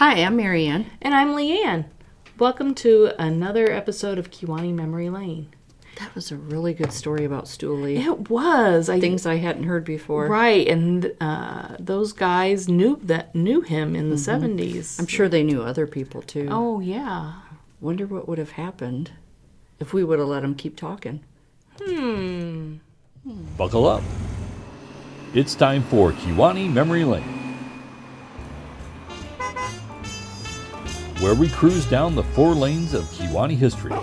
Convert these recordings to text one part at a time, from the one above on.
Hi, I'm Marianne. And I'm LeeAnn. Welcome to another episode of KewaneeMemoryLane. That was a really good story about Stooley. It was. Things I hadn't heard before. Right, and those guys knew him in the 70s. I'm sure they knew other people too. Oh, yeah. Wonder what would have happened if we would have let them keep talking. Buckle up. It's time for Kewanee Memory Lane, where we cruise down the 4 lanes of Kewanee history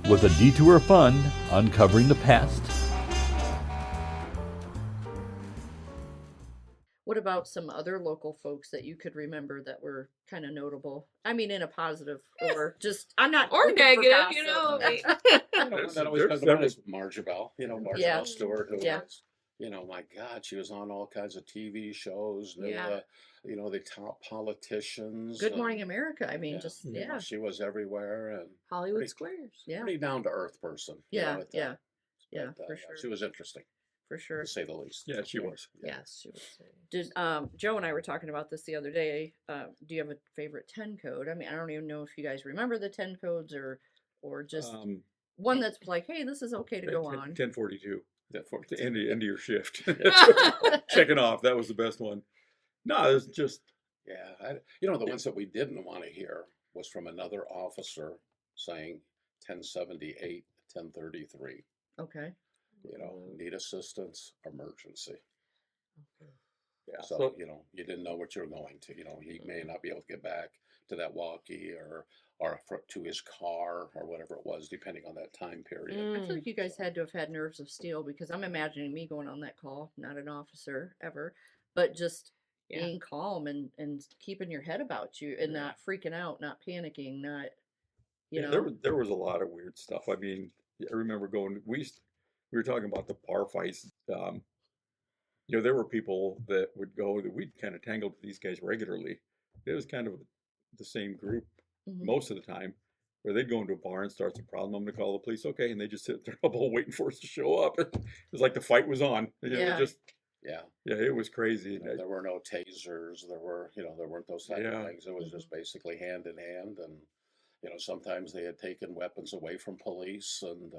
with a detour of fun uncovering the past. What about some other local folks that you could remember that were kind of notable? I mean, in a positive or just, I'm not. Or looking for negative, gossip. you know. That always comes to mind is Marjabelle, Yeah. Stewart, who Yeah. was, my God, she was on all kinds of TV shows, knew Yeah. the top politicians. Good Morning America. I mean, She was everywhere and Hollywood pretty- Squares. Yeah. pretty down to earth person. Yeah, yeah. But, For sure. She was interesting, For sure. to say the least. Yeah, she was. Yes, she was. Did Joe and I were talking about this the other day. Do you have a favorite 10 code? I mean, I don't even know if you guys remember the 10 codes or just one that's like, hey, this is okay to go on. 1042. That for The end of your shift. Checking off. That was the best one. No, it was just. Yeah, the ones that we didn't want to hear was from another officer saying 1078, 1033. Okay. Need assistance, emergency. Yeah. So, you didn't know what you were going to. He may not be able to get back to that walkie or to his car or whatever it was, depending on that time period. I feel like you guys had to have had nerves of steel because I'm imagining me going on that call, not an officer ever, but just being calm and keeping your head about you and not freaking out, not panicking, not, There was a lot of weird stuff. I mean, I remember going. We were talking about the bar fights. There were people that would go that we'd kind of tangled with these guys regularly. It was kind of the same group most of the time, where they'd go into a bar and start some problem. I'm going to call the police, okay, and they just sit at their elbow waiting for us to show up. It was like the fight was on. Yeah. It was crazy. There were no tasers. There weren't those type of things. It was just basically hand in hand, and sometimes they had taken weapons away from police, and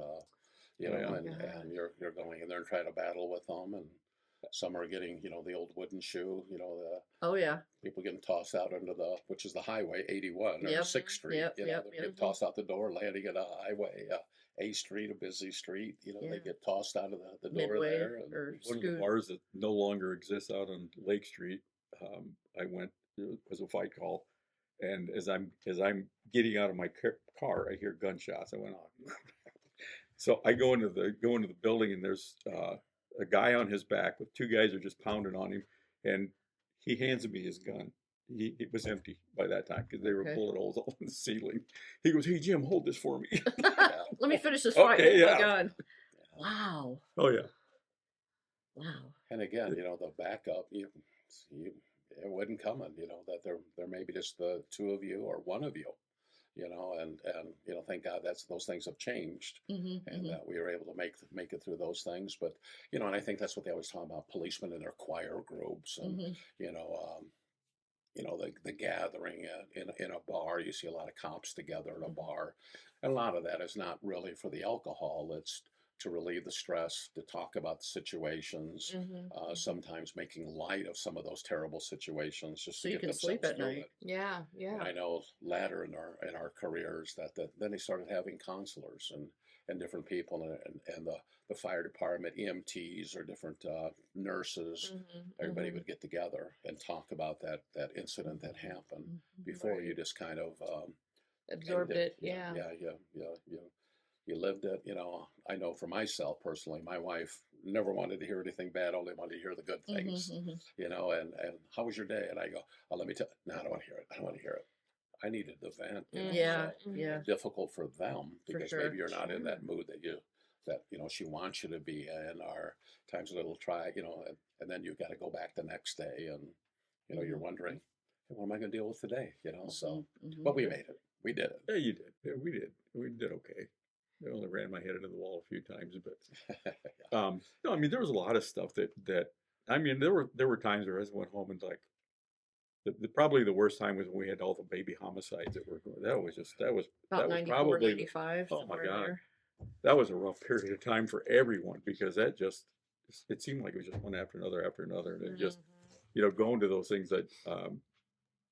and you're going in there and trying to battle with them, and some are getting the old wooden shoe, oh yeah, people getting tossed out into which is the highway 81 or Yep. 6th Street. Yep, They're yep, getting yep. tossed out the door, landing at a highway, A Street, a busy street. They get tossed out of the door Midway there. And or One of the bars that no longer exists out on Lake Street. I went. It was a fight call, and as I'm getting out of my car, I hear gunshots. I went on. So I go into the building, and there's a guy on his back with 2 guys are just pounding on him, and he hands me his gun. It was empty by that time because there were bullet holes all in the ceiling. He goes, "Hey Jim, hold this for me." Let me finish this fight. Okay, Oh my yeah. God. Wow. Oh yeah. Wow. And again, the backup, it wasn't coming. That there may be just the 2 of you or 1 of you. And thank God those things have changed, and that we were able to make it through those things. But and I think that's what they always talk about: policemen in their choir groups, and the gathering in a bar. You see a lot of cops together in a bar, and a lot of that is not really for the alcohol. It's to relieve the stress, to talk about the situations, sometimes making light of some of those terrible situations, just So to you get can themselves sleep at through night. it. Yeah. And I know later in our careers that then they started having counselors and different people and the fire department, EMTs or different nurses. Everybody would get together and talk about that incident that happened before you just kind of Absorbed it. Yeah. You lived it. I know for myself personally, my wife never wanted to hear anything bad, only wanted to hear the good things. And how was your day? And I go, oh, let me tell you, no, I don't want to hear it. I don't want to hear it. I needed the vent. Yeah, So yeah. difficult for them because sure. maybe you're not in that mood that she wants you to be in, or times a little try, and then you've got to go back the next day, and you're wondering, hey, what am I going to deal with today? So, but we made it. We did it. Yeah, you did. Yeah, we did. We did okay. I only ran my head into the wall a few times, but no, I mean there was a lot of stuff that I mean there were times where I just went home and like, Probably the worst time was when we had all the baby homicides that were going. That was About 94, probably 95, oh my somewhere in God, there. that was a rough period of time for everyone because it seemed like it was just one after another, and it just going to those things that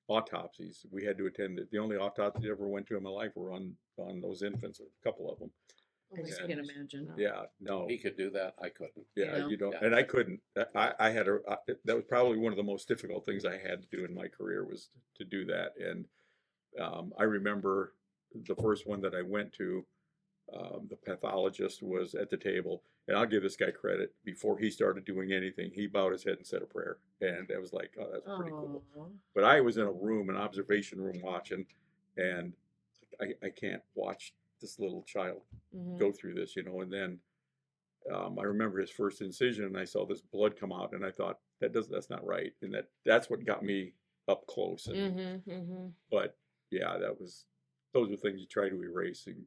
autopsies we had to attend. The only autopsies I ever went to in my life were on those infants, a couple of them. I just can't imagine. Yeah, no. He could do that. I couldn't. Yeah, You know? you don't, Yeah. and I couldn't. I had that was probably one of the most difficult things I had to do in my career was to do that. And I remember the first one that I went to, the pathologist was at the table, and I'll give this guy credit. Before he started doing anything, he bowed his head and said a prayer, and I was like, "Oh, that's pretty cool." Aw. But I was in a room, an observation room, watching, and I can't watch this little child go through this, And then I remember his first incision, and I saw this blood come out, and I thought that's not right, and that's what got me up close. And but yeah, those are things you try to erase, and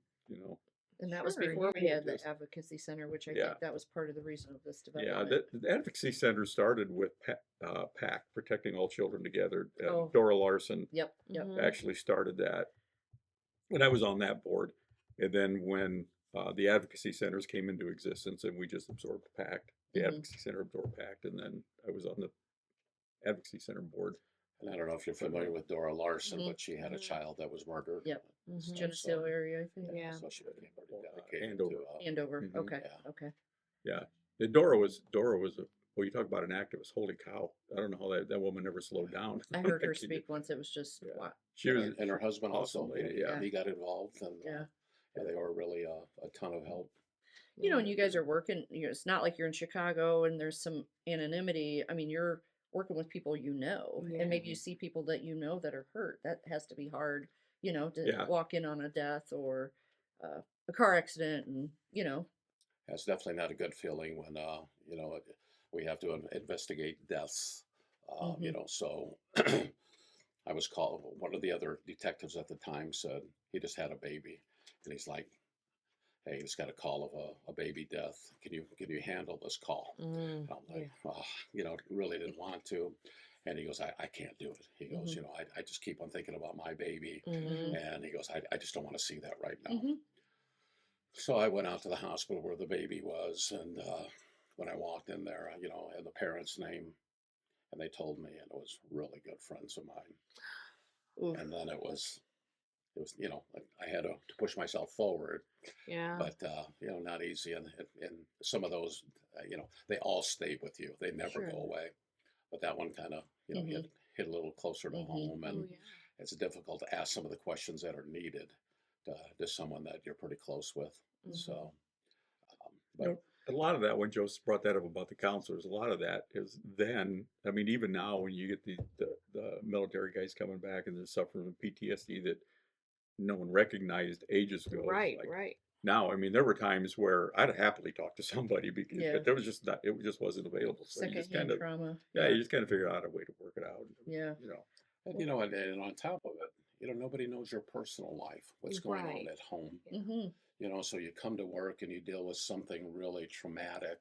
And that was Sure, before we yeah. had the advocacy center, which I Yeah. think that was part of the reason of this Yeah, development. the advocacy center started with PAC, Protecting All Children Together. Oh. Dora Larson Yep. Yep. actually started that, and I was on that board. And then when the advocacy centers came into existence, and we just absorbed PACT, the advocacy center absorbed PACT, and then I was on the advocacy center board. And I don't know if you're familiar with Dora Larson, but she had a child that was murdered. Yep. So- Geneseo area, I think. Yeah. So she became pretty dedicated Andover. to, Andover. Mhm. Okay. Yeah. Okay. Yeah, and Dora was well, you talk about an activist. Holy cow! I don't know how that woman never slowed down. I heard her She speak once. It was just Yeah. wow. She was and her husband awesome also, lady, yeah. he got involved, and Yeah. they were really a ton of help. You know, and you guys are working, it's not like you're in Chicago and there's some anonymity. I mean, you're working with people and maybe you see people that that are hurt. That has to be hard, to Yeah. walk in on a death or a car accident and, It's definitely not a good feeling when we have to investigate deaths. So I was called. One of the other detectives at the time said he just had a baby, and he's like, "Hey, he's got a call of a baby death. Can you handle this call?" And I'm like, really didn't want to. And he goes, I can't do it. He goes, I just keep on thinking about my baby. And he goes, I just don't want to see that right now. So I went out to the hospital where the baby was. And when I walked in there, and the parents' name, and they told me, and it was really good friends of mine. Oof. And then it was, I had to push myself forward. Yeah. But not easy, and some of those, they all stay with you. They never Sure. go away. But that one kind of, hit a little closer to home, and Oh, yeah. it's difficult to ask some of the questions that are needed to someone that you're pretty close with. So, but a lot of that, when Joe brought that up about the counselors, a lot of that is then. I mean, even now, when you get the military guys coming back and they're suffering from PTSD that no one recognized ages ago. Right. Like, Right. now, I mean, there were times where I'd happily talk to somebody Yeah. but there was just it just wasn't available. So you just Secondhand kind of trauma. you just kind of figure out a way to work it out. Yeah. and on top of it, nobody knows your personal life, what's going Right. on at home. So you come to work and you deal with something really traumatic,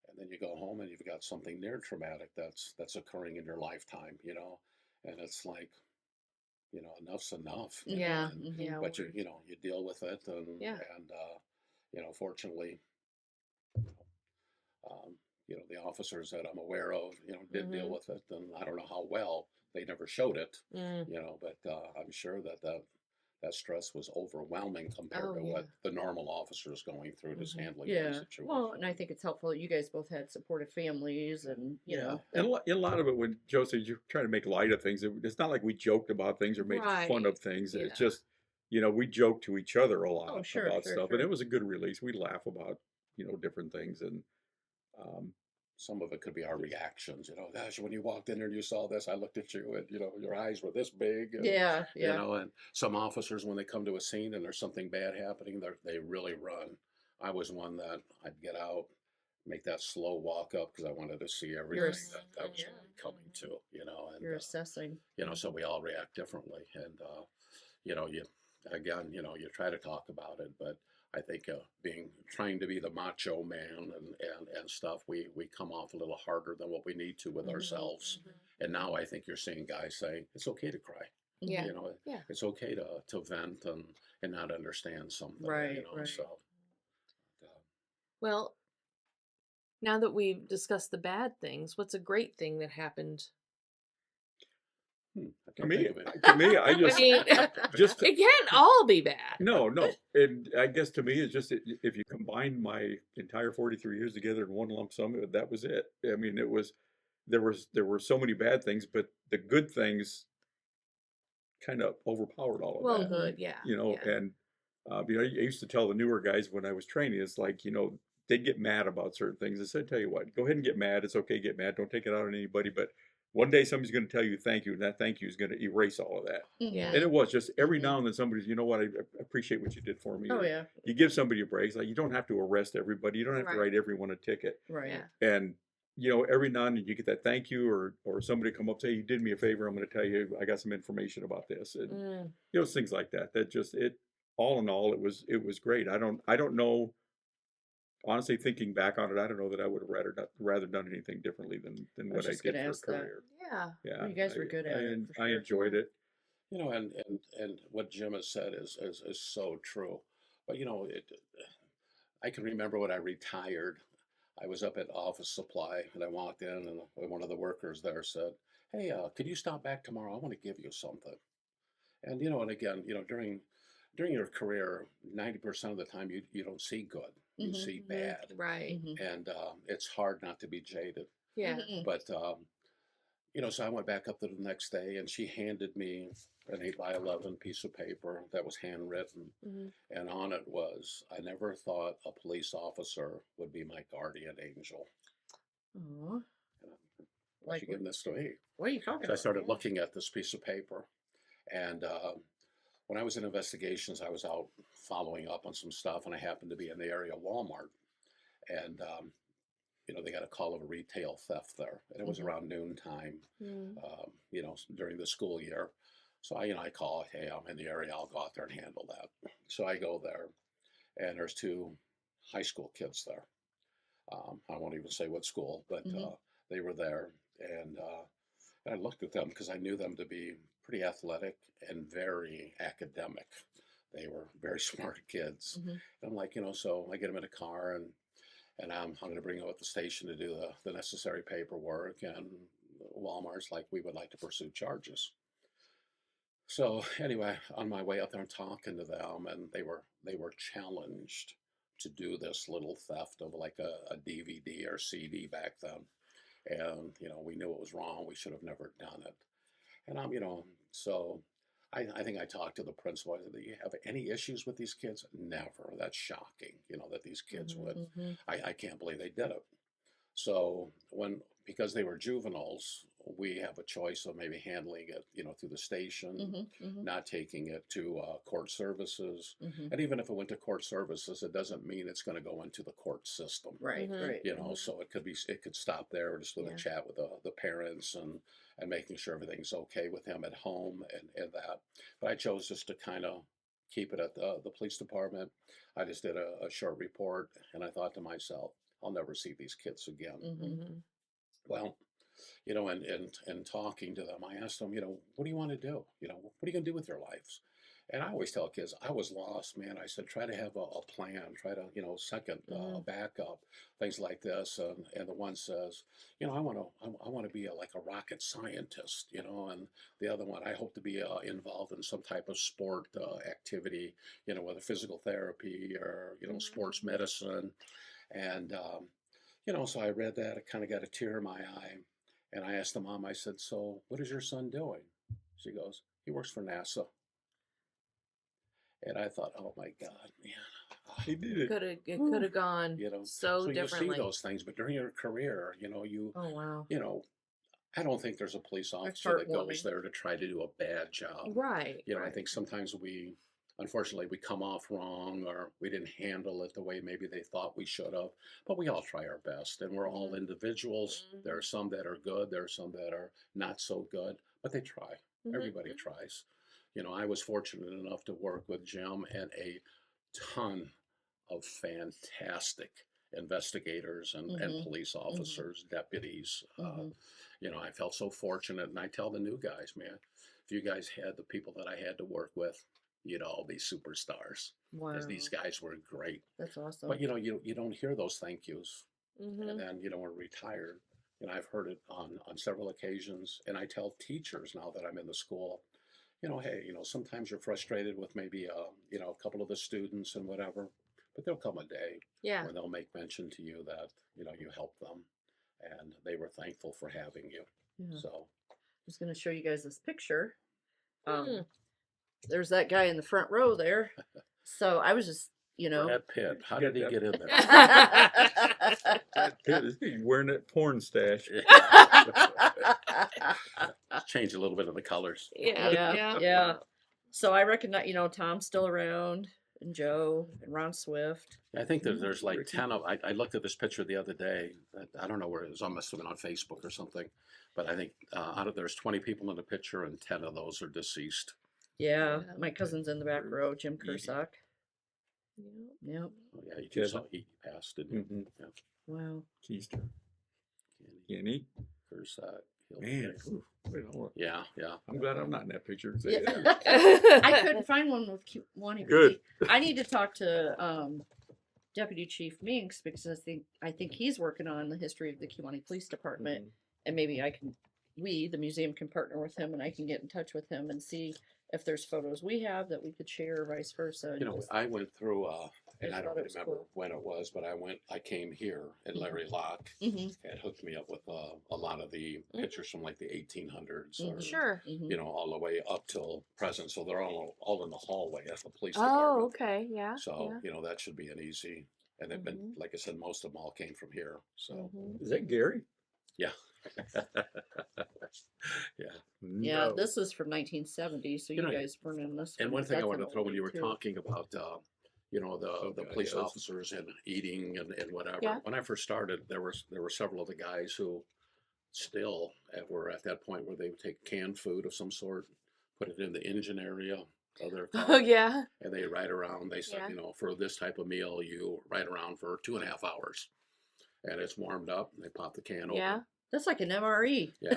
and then you go home and you've got something near traumatic that's occurring in your lifetime, and it's like, enough's enough. Yeah. and- Yeah. but you deal with it, and Yeah. fortunately, the officers that I'm aware of, did deal with it, and I don't know how well. They never showed it, but I'm sure that stress was overwhelming compared Oh, to yeah. what the normal officers going through, just handling Yeah. one situation. Well, and I think it's helpful. You guys both had supportive families and, And a lot of it, when Joe said you're trying to make light of things, it's not like we joked about things or made fun of Right. things. Yeah. It's just, we joked to each other a lot Oh, sure, about sure, stuff, sure. and it was a good release. We laugh about, different things, and Some of it could be our reactions. Gosh, when you walked in there and you saw this, I looked at you and, your eyes were this big. And, Yeah. and some officers, when they come to a scene and there's something bad happening, they really run. I was one that I'd get out, make that slow walk up because I wanted to see everything that was coming to, and, You're assessing. so we all react differently. And, you try to talk about it, but I think trying to be the macho man and stuff, we come off a little harder than what we need to with ourselves. And now I think you're seeing guys say it's okay to cry. Yeah. You know, Yeah. it's okay to vent and not understand something. Right, You know, right. so. Well, now that we've discussed the bad things, what's a great thing that happened? I To can't me, think of it. to me, I I just mean, just it can't all be bad. no, no. And I guess to me, it's just if you combine my entire 43 years together in one lump sum, that was it. I mean, there were so many bad things, but the good things kind of overpowered all of Well, that. good, yeah. You know, yeah. and I used to tell the newer guys when I was training, it's like, they'd get mad about certain things. I said, tell you what, go ahead and get mad. It's okay to get mad. Don't take it out on anybody. But one day somebody's going to tell you thank you, and that thank you is going to erase all of that. Yeah. And it was just every now and then somebody's, you know what, I appreciate what you did for me. Oh Or yeah. you give somebody a break. It's like, you don't have to arrest everybody. You don't have to Right. write everyone a ticket. Right. Yeah. And every now and then you get that thank you, or somebody come up say, you did me a favor. I'm going to tell you I got some information about this, and things like that. That just all in all, it was great. I don't know. Honestly, thinking back on it, I don't know that I would have rather done anything differently than I what was I just did gonna for a ask that. career. Yeah. Yeah, You guys were good at it, for I sure. enjoyed it. You know, and what Jim has said is so true. But I can remember when I retired, I was up at office supply and I walked in and one of the workers there said, "Hey, could you stop back tomorrow? I want to give you something." And and again, during your career, 90% of the time you don't see good, you see bad, Right. and it's hard not to be jaded. Yeah. But so I went back up there the next day, and she handed me an 8x11 piece of paper that was handwritten, and on it was, "I never thought a police officer would be my guardian angel." Aw. Why is she giving this to me? What are you talking So I about? started looking at this piece of paper, and when I was in investigations, I was out following up on some stuff, and I happened to be in the area of Walmart, and they got a call of a retail theft there, and it was around noontime, during the school year. So I call, "Hey, I'm in the area. I'll go out there and handle that." So I go there, and there's two high school kids there. I won't even say what school, but they were there, and I looked at them because I knew them to be pretty athletic and very academic. They were very smart kids. And I'm like, so I get them in a car, and I'm going to bring them at the station to do the necessary paperwork. And Walmart's like, "We would like to pursue charges." So anyway, on my way out there, I'm talking to them, and they were challenged to do this little theft of like a DVD or CD back then. And we knew it was wrong. We should have never done it. And so I think I talked to the principal. I said, "Do you have any issues with these kids?" "Never." "That's shocking, that these kids would. I can't believe they did it." So because they were juveniles, we have a choice of maybe handling it, through the station, not taking it to court services. And even if it went to court services, it doesn't mean it's going to go into the court system. Right, right. So it could stop there just with a chat with the parents and making sure everything's okay with him at home and that. But I chose just to kind of keep it at the police department. I just did a short report, and I thought to myself, I'll never see these kids again. Well, and talking to them, I asked them, what do you want to do? What are you going to do with your lives? And I always tell kids, I was lost, man. I said, try to have a plan, try to, second backup, things like this. And the one says, I want to be like a rocket scientist, and the other one, I hope to be involved in some type of sport activity, whether physical therapy or, sports medicine. And, so I read that, I kind of got a tear in my eye. And I asked the mom, I said, "So what is your son doing?" She goes, "He works for NASA." And I thought, oh my God, man. He did it. It could have gone so differently. You see those things, but during your career, you, oh wow. I don't think there's a police officer that goes there to try to do a bad job. Right. I think sometimes unfortunately, we come off wrong, or we didn't handle it the way maybe they thought we should have. But we all try our best, and we're all individuals. There are some that are good, there are some that are not so good, but they try. Everybody tries. I was fortunate enough to work with Jim and a ton of fantastic investigators and police officers, deputies. You know, I felt so fortunate, and I tell the new guys, man, if you guys had the people that I had to work with, you'd all be superstars. Wow. Because these guys were great. That's awesome. But, you know, you don't hear those thank yous. And then, you know, we're retired. And I've heard it on several occasions. And I tell teachers now that I'm in the school, you know, hey, you know, sometimes you're frustrated with maybe, you know, a couple of the students and whatever. But there'll come a day when they'll make mention to you that, you know, you helped them. And they were thankful for having you. Yeah. So I'm just going to show you guys this picture. There's that guy in the front row there. So I was just, you know. Brad Pitt, how did he get in there? Brad Pitt is wearing that porn stash. Change a little bit of the colors. Yeah. So I recognize, you know, Tom's still around, and Joe, and Ron Swift. I think there's like 10 of, I looked at this picture the other day. I don't know where it was. I must have been on Facebook or something. But I think out of there's 20 people in the picture, and 10 of those are deceased. Yeah, my cousin's in the back row, Jim Kursak. Yep. Oh, yeah, you just saw he passed, didn't you? Yeah. Wow. Keister. Kewanee. Kursak. Man. Yeah. I'm glad I'm not in that picture. Yeah. I couldn't find one with Kewanee. Good. I need to talk to Deputy Chief Minks, because I think he's working on the history of the Kewanee Police Department, and maybe the museum can partner with him, and I can get in touch with him and see if there's photos we have that we could share, or vice versa. You know, I went through, and I I don't thought it was remember cool. when it was, but I came here, and Larry Locke had hooked me up with a lot of the pictures from like the 1800s, or, Sure. you know, all the way up till present. So they're all in the hallway at the police Oh, department. okay. Yeah. So, yeah. you know, that should be an easy, and they've been, like I said, most of them all came from here. So, Is that Gary? yeah. Yeah, this is from 1970, so you know, guys weren't in this. And one thing I That's wanted an to throw when you were oldie, too. talking about, you know, the God, police yes. officers and eating and whatever. Yeah. When I first started, there were several of the guys who still were at that point where they would take canned food of some sort, put it in the engine area of their car, Oh, yeah. and they ride around. They said, Yeah. you know, for this type of meal, you ride around for 2.5 hours, and it's warmed up. And they pop the can Yeah. open. That's like an MRE. Yeah.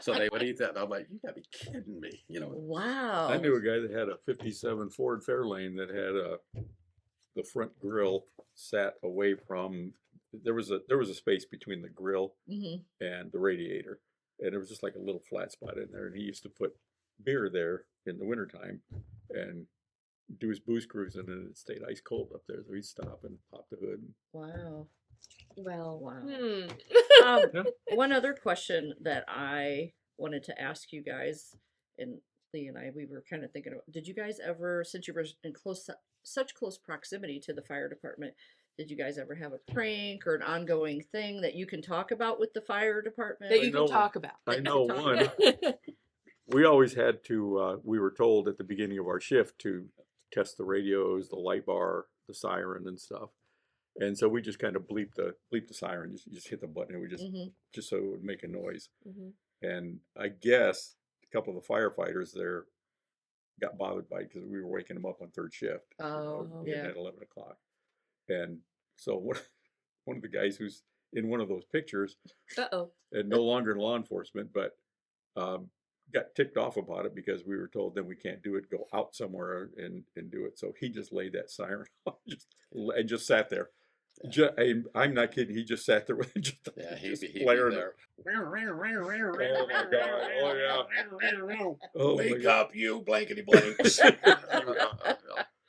So they would eat that. And I'm like, you gotta be kidding me, you know. Wow. I knew a guy that had a 57 Ford Fairlane that had the front grill sat away from, there was a space between the grill and the radiator, and there was just like a little flat spot in there, and he used to put beer there in the wintertime and do his booze cruising, and it stayed ice cold up there, so he'd stop and pop the hood. Wow. Well, Wow. Yeah. One other question that I wanted to ask you guys, and Lee and I, we were kind of thinking about, did you guys ever, since you were in such close proximity to the fire department, did you guys ever have a prank or an ongoing thing that you can talk about with the fire department? that you know- can talk about. I know one. We always had to, we were told at the beginning of our shift to test the radios, the light bar, the siren and stuff. And so we just kind of bleep the siren, just hit the button, and we just so it would make a noise. And I guess a couple of the firefighters there got bothered by it because we were waking them up on third shift. Yeah. At 11 o'clock. And so one of the guys who's in one of those pictures, Uh-oh. and no longer in law enforcement, but got ticked off about it because we were told then we can't do it, go out somewhere and do it. So he just laid that siren off and just sat there. I'm not kidding. He just sat there with just He'd be blaring. there. Oh my God. Oh yeah. Oh my Wake God. up, you blankety blanks.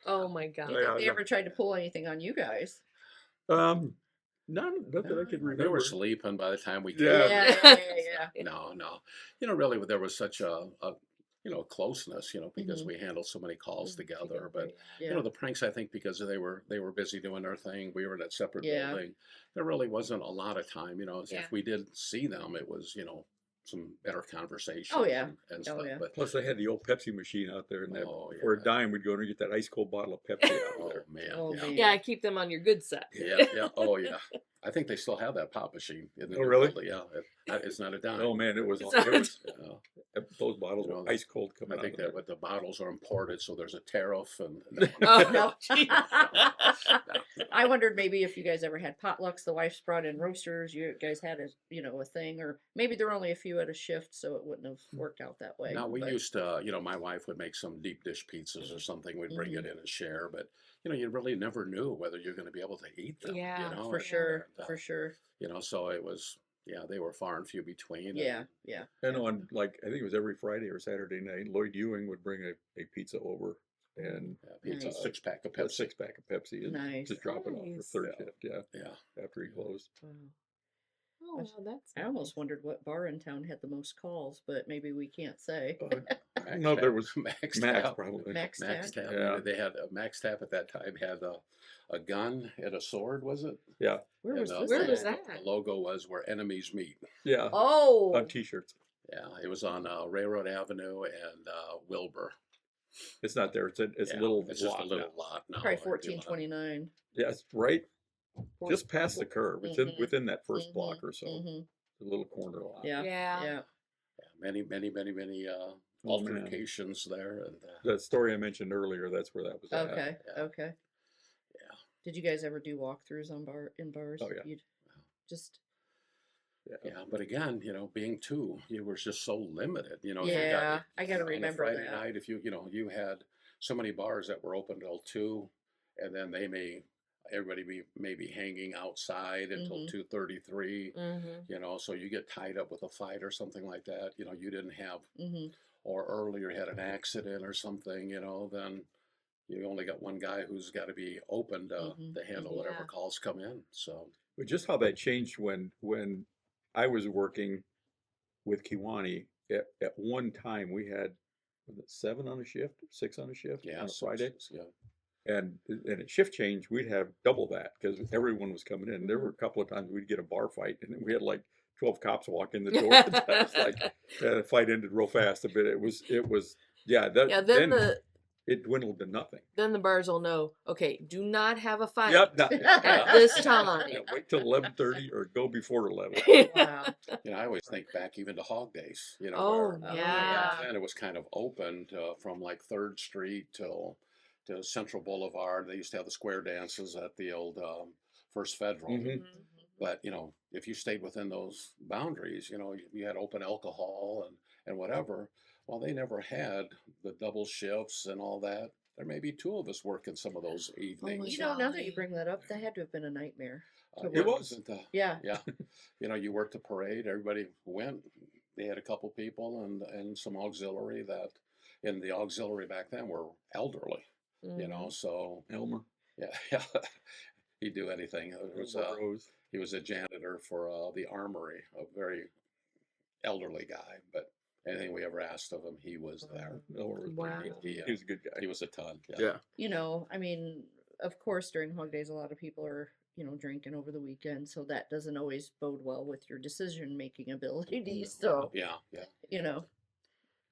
Oh, my God. Yeah, They ever tried to pull anything on you guys? Not that I can remember. They were sleeping by the time we came. Yeah. Yeah. No. You know, really, there was such a closeness, because we handled so many calls together. But the pranks, I think, because they were busy doing their thing. We were in a separate building. There really wasn't a lot of time. If we did see them, it was some better conversation. Oh, yeah. and stuff. yeah. But Plus, they had the old Pepsi machine out there, and Oh, for a yeah. dime, we'd go and get that ice cold bottle of Pepsi out oh there. man, Oh, yeah. man. Yeah, keep them on your good side. Yeah. Oh, yeah. I think they still have that pop machine. In the Oh, really? building. Yeah. It's not a dime. Oh man, it was. It's It was those bottles You know, were ice cold coming I out think of that there. what the bottles are imported, so there's a tariff and Oh, No. gee. I wondered maybe if you guys ever had potlucks. The wife's brought in roasters. You guys had a thing, or maybe there were only a few at a shift, so it wouldn't have worked out that way. now we but- used to, my wife would make some deep dish pizzas or something. We'd bring it in and share, but you really never knew whether you're going to be able to eat them. Yeah, for sure, and, for sure. So it was, they were far and few between. Yeah, yeah. And on I think it was every Friday or Saturday night, Lloyd Ewing would bring a pizza over and Pizza, Nice. 6-pack of a Pepsi. 6-pack of Pepsi and Nice. just drop it off for Nice. third Yeah. shift. Yeah, Yeah. after he closed. Oh, well, that's I almost wondered what bar in town had the most calls, but maybe we can't say. No, there was Max Max Tap. probably. Max Max Tap. Tap. Yeah. They had Max Tap at that time had a gun and a sword, was it? Yeah, Where And, was this? Where at? was that? The logo was "Where Enemies Meet." yeah, Oh, on T-shirts. Yeah, it was on Railroad Avenue and Wilbur. It's not there. It's a Yeah, little. It's just a lot little now. lot now. probably empty lot. 1429. Yeah, it's right just past the curve. It's Mhm. within that 1st Mhm. block or so. Mhm. A little corner lot. Yeah, Yeah. yeah. Yeah, many Oh, man. altercations there, and The story I mentioned earlier, that's where that was at. Okay, yeah. okay. Yeah. Did you guys ever do walkthroughs in bars? Oh, yeah. You'd just yeah. But again, being two, you were just so limited. If you yeah. I gotta on a remember Friday that. night, if you had so many bars that were open till 2, and then everybody may be hanging outside until Mhm. 2:33. Mm-hmm. So you get tied up with a fight or something like that. You didn't have, Hmm. or earlier had an accident or something. Then you only got one guy who's got to be open to handle whatever Yeah. calls come in. So But just how that changed when I was working with Kewanee, at one time we had, was it 7 on a shift, 6 on a shift yeah, on a so- Friday, yeah. and at shift change we'd have double that because everyone was coming in. There were a couple of times we'd get a bar fight and we had like 12 cops walk in the door. It was like the fight ended real fast, but it was Yeah, then it dwindled to nothing. then the bars will know. Okay, do not have a fight Yep. at this time. Yeah, wait till 11:30 or go before 11. Wow. I always think back even to Hog Days. Oh, where, yeah. back then it was kind of open from like 3rd Street to Central Boulevard. They used to have the square dances at the old First Federal. Mhm. But if you stayed within those boundaries, you had open alcohol and whatever. Well, they never had the double shifts and all that. There may be 2 of us working some of those evenings. Now that you bring that up, that had to have been a nightmare. It was. Yeah. Yeah. You worked the parade. Everybody went. They had a couple people and some auxiliary and the auxiliary back then were elderly. So Elmer. yeah, he'd do anything. Rose. He was a janitor for the armory, a very elderly guy, but anything we ever asked of him, he was there. Elmer was Wow. pretty good. He, He was a good guy. he was a ton. Yeah. I mean, of course, during Hog Days, a lot of people are, drinking over the weekend, so that doesn't always bode well with your decision-making ability. So, Yeah.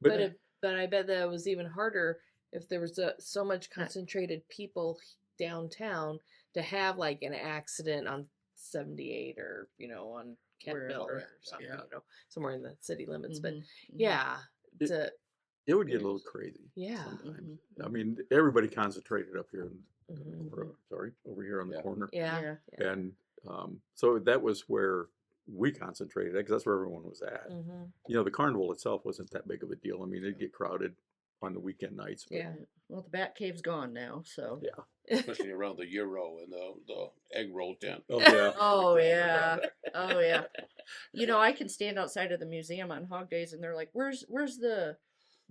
But I bet that was even harder if there was so much concentrated people downtown to have like an accident on 78 or on Kentville or something, somewhere in the city limits. But Mhm, mhm. yeah, It- It would get a little crazy. Yeah. Sometimes. I mean, everybody concentrated up here. Mhm. Over here on the Yeah. corner. Yeah. And so that was where we concentrated because that's where everyone was at. Mm-hmm. The carnival itself wasn't that big of a deal. I mean, it'd get crowded on the weekend nights. But Yeah. Well, the Bat Cave's gone now, so. Yeah. Especially around the Euro and the egg roll tent. Oh, yeah. Oh yeah. Oh yeah. I can stand outside of the museum on Hog Days, and they're like, "Where's the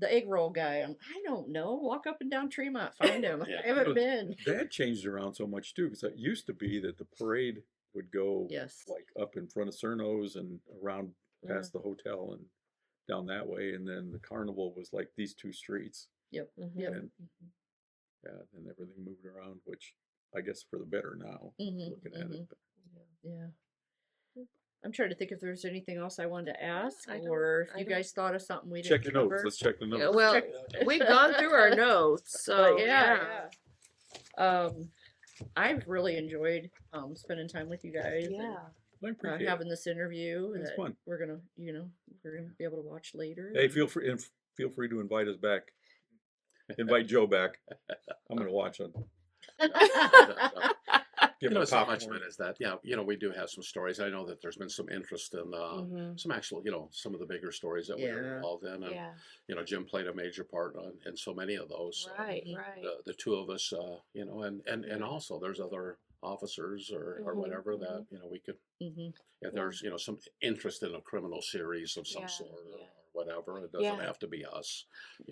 egg roll guy?" I don't know. Walk up and down Tremont, find him. Yeah. I haven't been. That changed around so much too because it used to be that the parade would go Yes. like up in front of Cerno's and around past the hotel and down that way. And then the carnival was like these 2 streets. Yep. Mhm. Yep. And and everything moved around, which I guess for the better now, Mhm, looking at it. But Yeah. I'm trying to think if there's anything else I wanted to ask, I don't- or if I you don't- guys thought of something we check didn't the notes. cover. Let's check the notes. Yeah, well, we've gone through our notes, so But yeah. I've really enjoyed spending time with you guys. Yeah. I appreciate it. Having this interview It's that fun. we're gonna be able to watch watch later. Hey, feel free to invite us back. Invite Joe back. I'm going to watch it. Give him a It's not much of popcorn. it is that, we do have some stories. I know that there's been some interest in some actual, some of the bigger stories that we were Yeah. involved in. And, Yeah. Jim played a major part in so many of those. Right. Right. The two of us, and also there's other officers or whatever that, we could, if there's, some interest in a criminal series of some sort or whatever, it doesn't have to be us.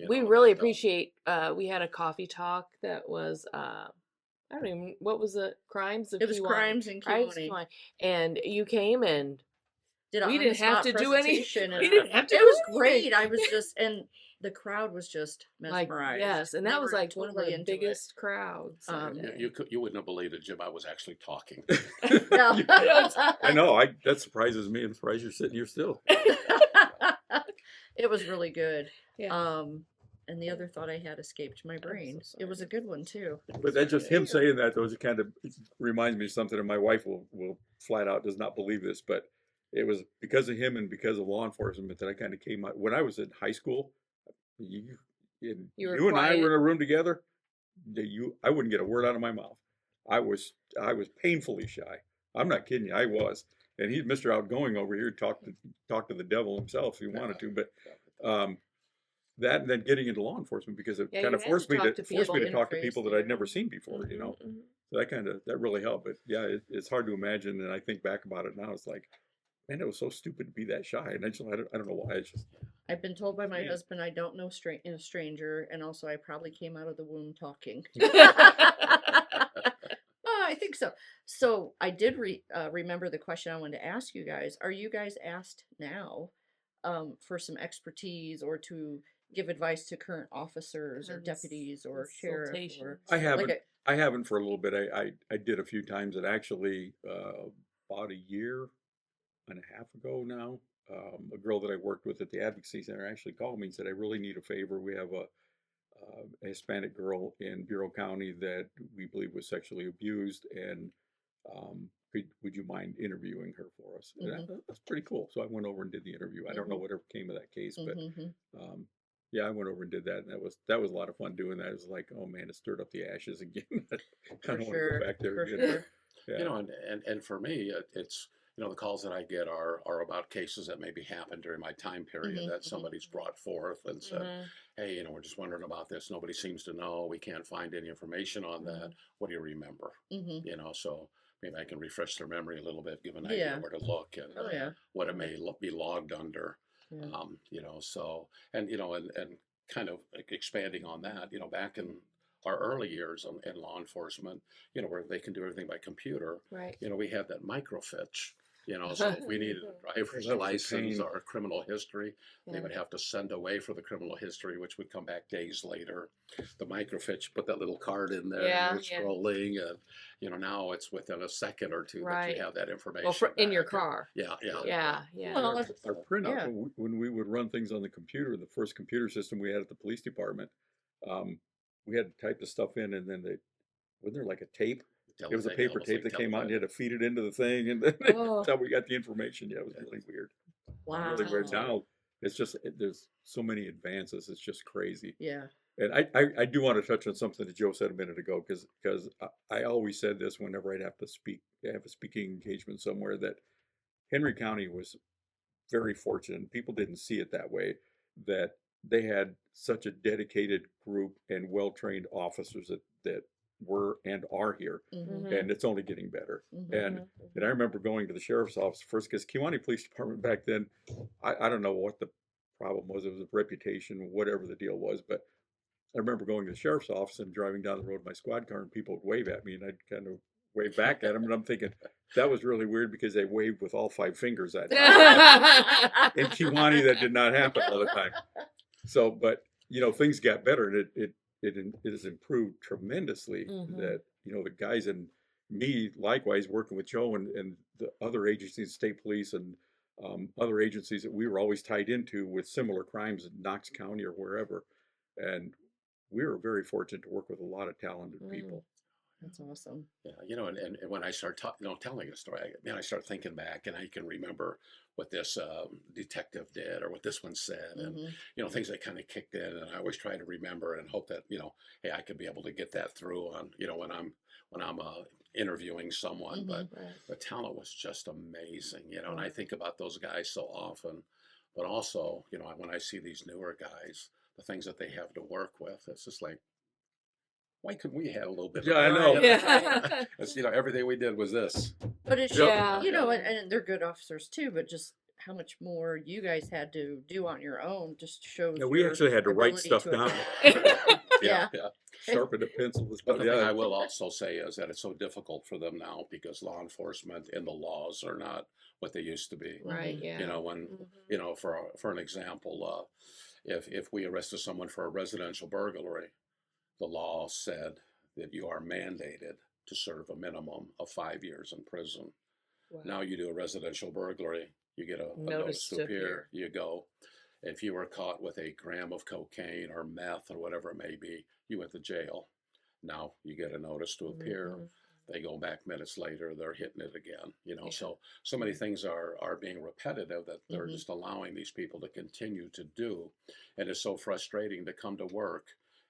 We really appreciate, we had a coffee talk that was, I don't even, what was it? Crimes of It was Kewanee. Crimes in Kewanee. And you came and Did a we didn't have on-the-spot to do any. presentation, We and didn't have to. It do was anything. great. I was just, and the crowd was just Like, mesmerized. yes, and They that was were like one of totally the into it. biggest crowds. that day. You wouldn't have believed it, Jim. I was actually talking. No. I know. That surprises me. I'm surprised you're sitting here still. It was really good. Yeah. And the other thought I had escaped my brain. so It was a good one too. But that's just him saying that, though, it kind of reminds me of something, and my wife will flat out does not believe this, but it was because of him and because of law enforcement that I kind of came out. When I was in high school, you and I were in a room together, I wouldn't get a word out of my mouth. I was painfully shy. I'm not kidding you, I was. And he's Mr. Outgoing over here, talk to the devil himself if he wanted to, but that and then getting into law enforcement because it kind of forced me to talk to people that I'd never seen before, So that really helped. But yeah, it's hard to imagine. And I think back about it now, it's like, man, it was so stupid to be that shy. And I don't know why. It's just. I've been told by my husband I don't know a stranger, and also I probably came out of the womb talking. I think so. So I did remember the question I wanted to ask you guys. Are you guys asked now for some expertise or to give advice to current officers or deputies or sheriff? Or I haven't. I haven't for a little bit. I did a few times, and actually about a year and a half ago now, a girl that I worked with at the Advocacy Center actually called me and said, I really need a favor. We have a Hispanic girl in Bureau County that we believe was sexually abused, and would you mind interviewing her for us? And that's pretty cool. So I went over and did the interview. I don't know whatever came of that case, but yeah, I went over and did that, and that was a lot of fun doing that. It was like, oh man, it stirred up the ashes again. I kind of want to go back there again. Sure. Yeah. And for me, it's the calls that I get are about cases that maybe happened during my time period that somebody's brought forth and said, hey, we're just wondering about this. Nobody seems to know. We can't find any information on that. What do you remember? So maybe I can refresh their memory a little bit, give an idea where to look and what it may be logged under. So and kind of expanding on that, back in our early years in law enforcement, where they can do everything by computer. Right. We had that microfetch. So if we needed a driver's license or a criminal history, they would have to send away for the criminal history, which would come back days later. The microfetch, put that little card in there, and you're scrolling, and now it's within a second or two that you have that information. Well, in your car. Yeah. Well, Our printout, when we would run things on the computer, the first computer system we had at the police department, we had to type the stuff in, and then wasn't there like a tape? It was a paper tape that came out, and you had to feed it into the thing, and then that's how we got the information. Yeah, it was really weird. Wow. Really weird. Now it's just there's so many advances. It's just crazy. Yeah. And I do want to touch on something that Joe said a minute ago, because I always said this whenever I'd have to have a speaking engagement somewhere, that Henry County was very fortunate. People didn't see it that way, that they had such a dedicated group and well-trained officers that were and are here, and it's only getting better. And I remember going to the sheriff's office first, because Kewanee Police Department back then, I don't know what the problem was. It was a reputation, whatever the deal was, but I remember going to the sheriff's office and driving down the road in my squad car, and people would wave at me, and I'd kind of wave back at them, and I'm thinking that was really weird because they waved with all 5 fingers that time. In Kewanee, that did not happen all the time. So, but things got better, and it has improved tremendously. That the guys and me likewise working with Joe and the other agencies, state police and other agencies that we were always tied into with similar crimes in Knox County or wherever, and we were very fortunate to work with a lot of talented people. That's awesome. Yeah, and when I start telling a story, I start thinking back, and I can remember what this detective did or what this one said, and things that kind of kicked in, and I always try to remember and hope that hey, I could be able to get that through on when I'm interviewing someone. But the talent was just amazing, and I think about those guys so often, but also when I see these newer guys, the things that they have to work with, it's just like, why couldn't we have a little bit of Yeah, I that? know. Yeah. It's, everything we did was this. But it Yeah. should, and they're good officers too, but just how much more you guys had to do on your own just shows. Yeah, we your actually had to write ability stuff to down. adapt. Yeah. Sharpen a pencil. But the thing I will also say is that it's so difficult for them now because law enforcement and the laws are not what they used to be. Right. Yeah. When for an example, if we arrested someone for a residential burglary, the law said that you are mandated to serve a minimum of 5 years in prison. Wow. Now you do a residential burglary, you get a notice to appear, you go. If you were caught with a gram of cocaine or meth or whatever it may be, you went to jail. Now you get a notice to appear. They go back minutes later, they're hitting it again. So many things are being repetitive that they're just allowing these people to continue to do. And it's so frustrating to come to work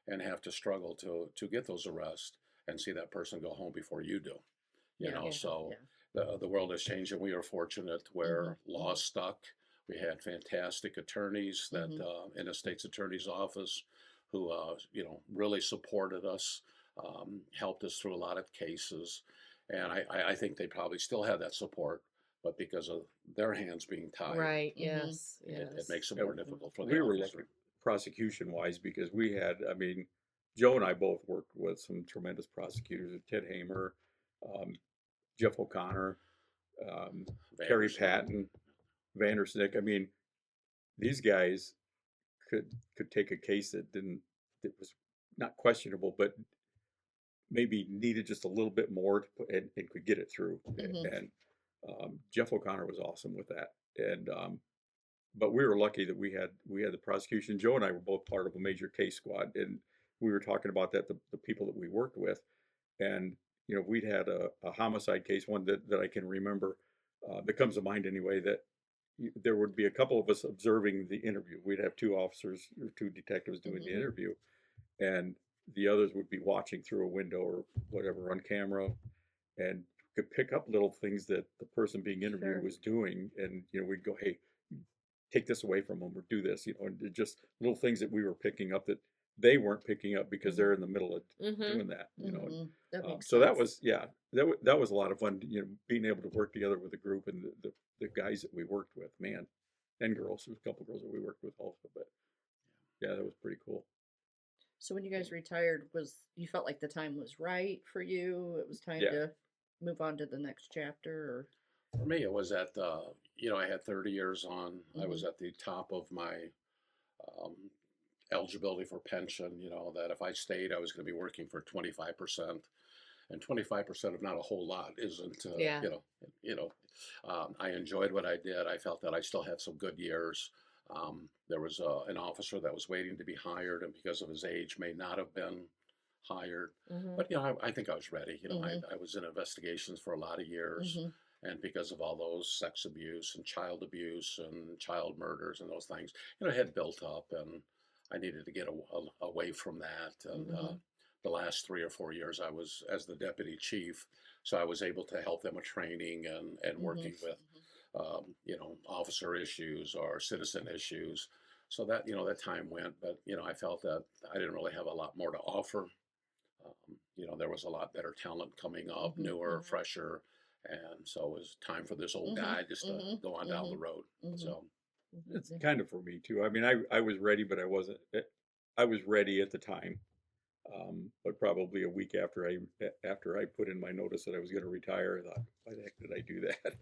and have to struggle to get those arrests and see that person go home before you do. The world has changed, and we are fortunate where law stuck. We had fantastic attorneys that in the state's attorney's office who really supported us, helped us through a lot of cases, and I think they probably still have that support, but because of their hands being tied, Right. Yes. it makes it more difficult for the We were officer. lucky prosecution wise because we had, Joe and I both worked with some tremendous prosecutors, Ted Hamer, Jeff O'Connor, Terry Vandersnick. Patton, Vandersnick. These guys could take a case that was not questionable, but maybe needed just a little bit more to put and could get it through. And Jeff O'Connor was awesome with that. And but we were lucky that we had the prosecution. Joe and I were both part of a major case squad, and we were talking about that the people that we worked with, and we'd had a homicide case, one that I can remember that comes to mind anyway, that there would be a couple of us observing the interview. We'd have two officers or two detectives doing the interview, and the others would be watching through a window or whatever on camera, and could pick up little things that the person being interviewed was doing, and we'd go, hey, take this away from them or do this, and just little things that we were picking up that they weren't picking up because they're in the middle of doing that, That makes so sense. that was that was a lot of fun, being able to work together with a group and the guys that we worked with, man, and girls. There's a couple of girls that we worked with also, but yeah, that was pretty cool. So when you guys retired, you felt like the time was right for you? It was time to move on to the next chapter, or? For me, it was at I had 30 years on. I was at the top of my eligibility for pension. That if I stayed, I was going to be working for 25%, and 25% of not a whole lot isn't. I enjoyed what I did. I felt that I still had some good years. There was an officer that was waiting to be hired, and because of his age, may not have been hired. But I think I was ready. I was in investigations for a lot of years. And because of all those sex abuse and child abuse and child murders and those things, it had built up, and I needed to get away from that. And the last 3 or 4 years, I was as the deputy chief, so I was able to help them with training and working with, officer issues or citizen issues. So that that time went, but I felt that I didn't really have a lot more to offer. There was a lot better talent coming up, newer, fresher. And so it was time for this old guy just to go on down the road. So it's kind of for me too. I was ready, but I wasn't. I was ready at the time, but probably a week after I put in my notice that I was going to retire, I thought, why the heck did I do that?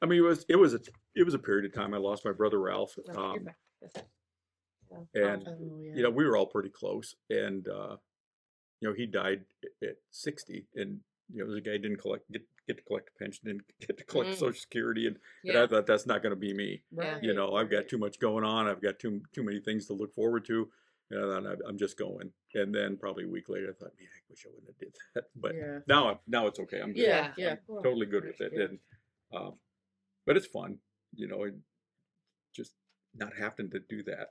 But it was a period of time. I lost my brother Ralph, and we were all pretty close, and he died at 60, and the guy didn't get to collect a pension, didn't get to collect Social Security, and I thought, that's not going to be me. Right. I've got too much going on. I've got too many things to look forward to, And then I'm just going. And then probably a week later, I thought, man, I wish I wouldn't have did that. But Yeah. now it's okay. I'm good. Yeah, yeah. I'm totally good with it. Yeah. And but it's fun, and just not having to do that.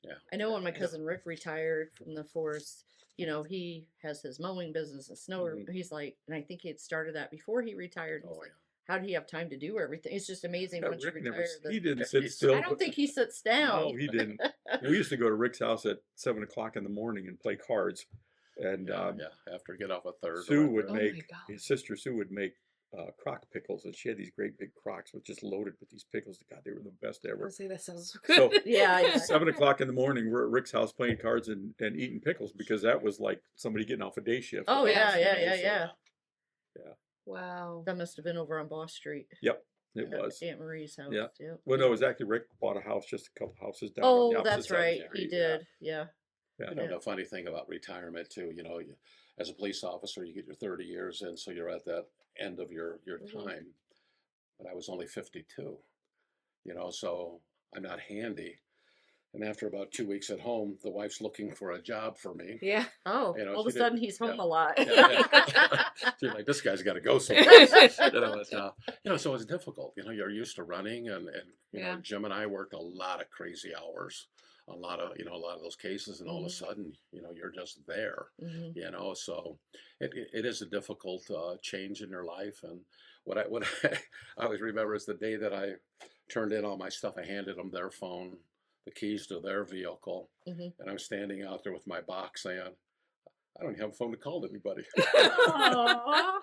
Yeah. I know when my cousin Rick retired from the force, he has his mowing business and snow. He's like, and I think he had started that before he retired. He's like, how did he have time to do everything? It's just amazing once you Rick retire. he didn't sit still. I don't think he sits down. No, he didn't. We used to go to Rick's house at 7:00 in the morning and play cards. And after get off a third. Sue would Oh my make, God. his sister Sue would make crock pickles, and she had these great big crocks with just loaded with these pickles. God, they were the best I ever. would say that sounds so So good. Yeah. 7:00 in the morning, we're at Rick's house playing cards and eating pickles because that was like somebody getting off a day shift. Oh, yeah. Yeah. Wow. That must have been over on Boss Street. Yep, it at was. Aunt Marie's house. Yeah. Yep. Well, no, it was actually Rick bought a house just a couple houses down. on the Oh, opposite that's side of the right. street. He did. Yeah. Yeah. The funny thing about retirement too, as a police officer, you get your 30 years in, so you're at that end of your time. But I was only 52, so I'm not handy. And after about 2 weeks at home, the wife's looking for a job for me. Yeah. Oh, all of a she sudden did- he's home yeah. a lot. Yeah. She's like, this guy's got to go someplace. So it's difficult. You're used to running, and Yeah. Jim and I worked a lot of crazy hours, a lot of those cases, and all of a sudden, you're just there. Mhm. So it is a difficult change in your life. And what I always remember is the day that I turned in all my stuff. I handed them their phone, the keys to their vehicle, Mhm. and I'm standing out there with my box saying, I don't have a phone to call anybody. Aw.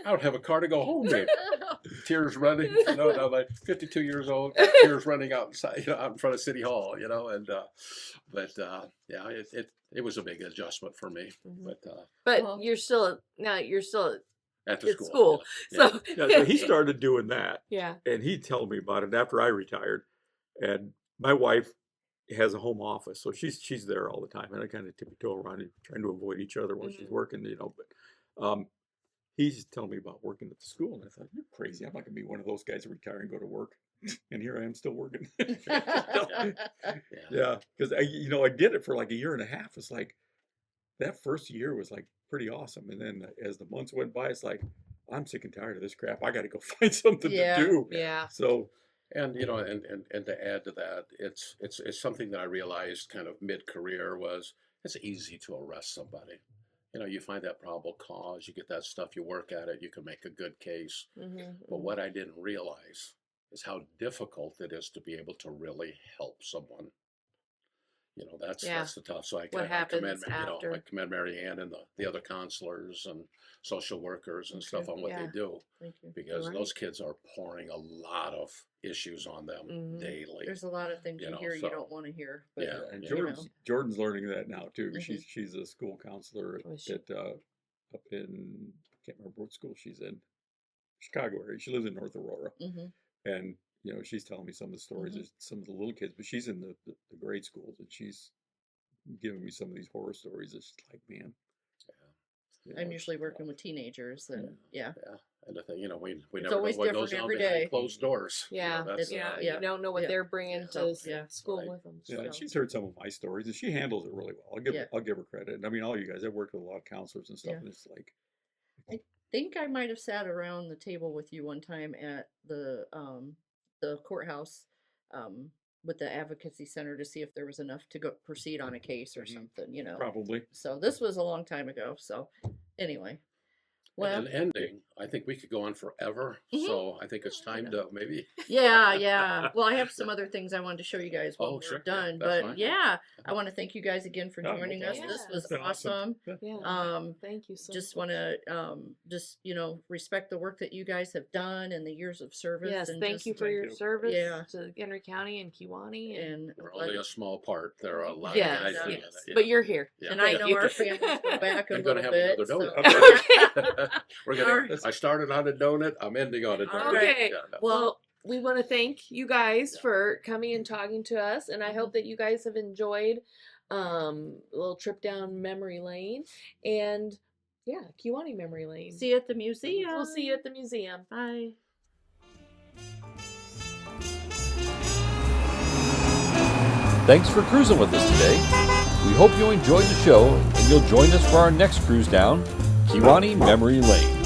I don't have a car to go home in. Tears running, I'm like 52 years old, tears running outside, out in front of City Hall, and it was a big adjustment for me. But But Well- you're still at the at school, school. yeah. So Yeah, so he started doing that. yeah. And he told me about it after I retired. And my wife has a home office, so she's there all the time. And I kind of tiptoe around and trying to avoid each other when she's working, But he's telling me about working at the school, and I thought, you're crazy. I'm not going to be one of those guys that retire and go to work. And here I am still working. Yeah, because I did it for like a year and a half. It's like that first year was like pretty awesome, and then as the months went by, it's like I'm sick and tired of this crap. I got to go find something Yeah. to do. Yeah. So And and to add to that, it's something that I realized kind of mid-career was it's easy to arrest somebody. You find that probable cause, you get that stuff, you work at it, you can make a good case. But what I didn't realize is how difficult it is to be able to really help someone. That's the tough. So I commend happens after? I commend Marianne and the other counselors and social workers and stuff on what they Yeah. do, Thank you. because Right. those kids are pouring a lot of issues on them daily. There's a lot of things you hear you so- don't want to hear. But, Yeah. and you Jordan's learning that now too. Mhm. She's a school counselor Oh, is she? at up in, I can't remember what school she's in, Chicago area. She lives in North Aurora, Mhm. and she's telling me some of the stories of some of the little kids, but she's in the grade schools, and she's giving me some of these horror stories. It's like, man, I'm usually working with teenagers, and yeah. And the thing, we It's never know always what goes different on every behind day. closed doors. Yeah. That's, Yeah. You don't know what Yeah. they're bringing So, to yeah. school Right. with them. yeah, so. and she's heard some of my stories, and she handles it really well. Yeah. I'll give her credit. And I mean, all you guys, I've worked with a lot of counselors and stuff, Yeah. and it's like, Think I might have sat around the table with you one time at the courthouse with the advocacy center to see if there was enough to go proceed on a case or something, probably. So this was a long time ago. So anyway, well, And ending, I think we could go on forever. Mhm. So I think it's time to maybe. yeah. Well, I have some other things I wanted to show you guys when Oh, we're sure. done. That's but fine. yeah, I want to thank you guys again for Oh, no joining us. problem. This Yeah. was It's been awesome. awesome. Yeah. Thank you so Just much. want to respect the work that you guys have done and the years of service. Yes, and thank just, you for your you. service Yeah. to Henry County and Kewanee. and We're only a small part. There are a lot Yes, of guys yes. doing yes. it. But you're here. Yeah. and I Thank know you. our families go back a I'm gonna little have bit. another so- donut. We're All gonna. I started on a donut. I'm ending on a donut. Okay. Yeah, no. Well, we want to thank you guys for coming and talking to us, and I hope that you guys have enjoyed a little trip down memory lane. And yeah, Kewanee Memory Lane. See you at the museum. We'll see you at the museum. Bye. Thanks for cruising with us today. We hope you enjoyed the show and you'll join us for our next cruise down Kewanee Memory Lane.